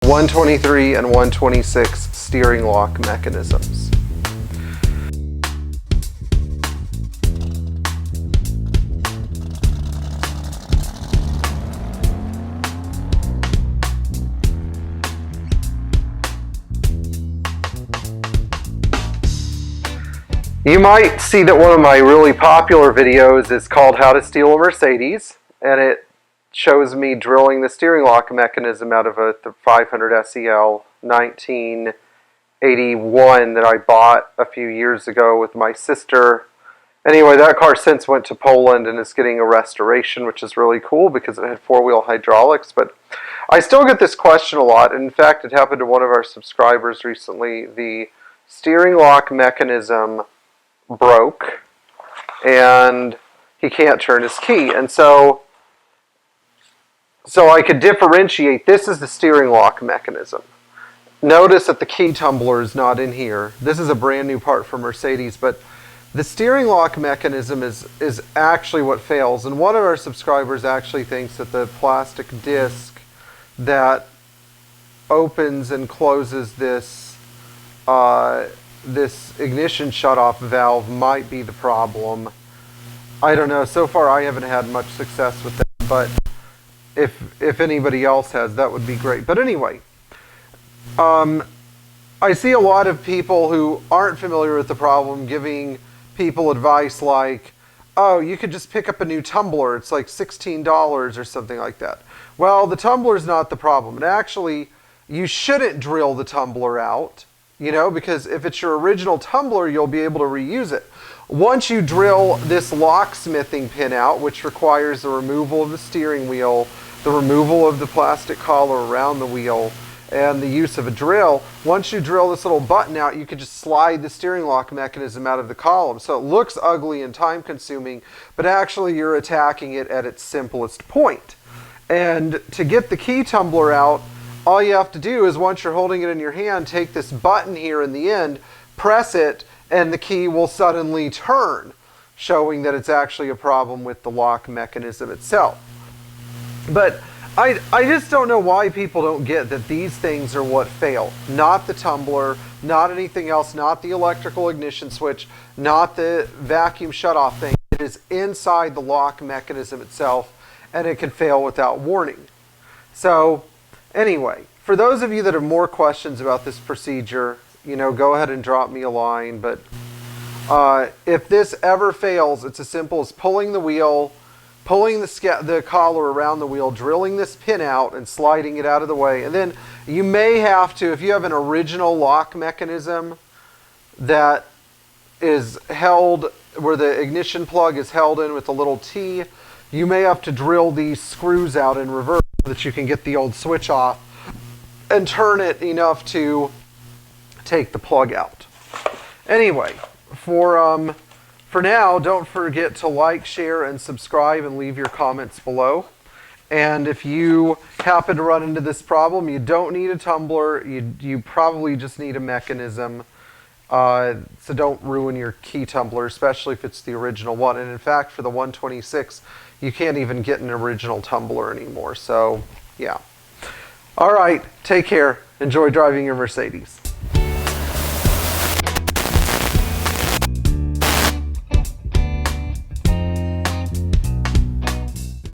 123 and 126 steering lock mechanisms. You might see that one of my really popular videos is called How to Steal a Mercedes, and it shows me drilling the steering lock mechanism out of a 500 SEL 1981 that I bought a few years ago with my sister. Anyway, that car since went to Poland and is getting a restoration, which is really cool because it had four-wheel hydraulics. But I still get this question a lot, and in fact it happened to one of our subscribers recently. The steering lock mechanism broke and he can't turn his key, and so I could differentiate. This is the steering lock mechanism. Notice that the key tumbler is not in here. This is a brand new part for Mercedes, but the steering lock mechanism is actually what fails, and one of our subscribers actually thinks that the plastic disc that opens and closes this this ignition shutoff valve might be the problem. I don't know. So far I haven't had much success with that, but if anybody else has, that would be great. But anyway, I see a lot of people who aren't familiar with the problem giving people advice like, oh, you could just pick up a new tumbler. It's like $16 or something like that. Well, the tumbler is not the problem. And actually, you shouldn't drill the tumbler out. You know, because if it's your original tumbler, you'll be able to reuse it. Once you drill this locksmithing pin out, which requires the removal of the steering wheel, the removal of the plastic collar around the wheel, and the use of a drill, once you drill this little button out, you can just slide the steering lock mechanism out of the column. So it looks ugly and time consuming, but actually you're attacking it at its simplest point. And to get the key tumbler out, all you have to do is, once you're holding it in your hand, take this button here in the end, press it, and the key will suddenly turn, showing that it's actually a problem with the lock mechanism itself. But I just don't know why people don't get that these things are what fail. Not the tumbler, not anything else, not the electrical ignition switch, not the vacuum shutoff thing. It is inside the lock mechanism itself, and it can fail without warning. So anyway, for those of you that have more questions about this procedure, you know, go ahead and drop me a line. But if this ever fails, it's as simple as pulling the wheel, pulling the collar around the wheel, drilling this pin out and sliding it out of the way. And then you may have to, if you have an original lock mechanism that is held, where the ignition plug is held in with a little T, you may have to drill these screws out in reverse so that you can get the old switch off and turn it enough to take the plug out. Anyway, for now, don't forget to like, share, and subscribe, and leave your comments below. And if you happen to run into this problem, you don't need a tumbler. You probably just need a mechanism. So don't ruin your key tumbler, especially if it's the original one. And in fact, for the 126, you can't even get an original tumbler anymore. So, yeah. All right, take care. Enjoy driving your Mercedes.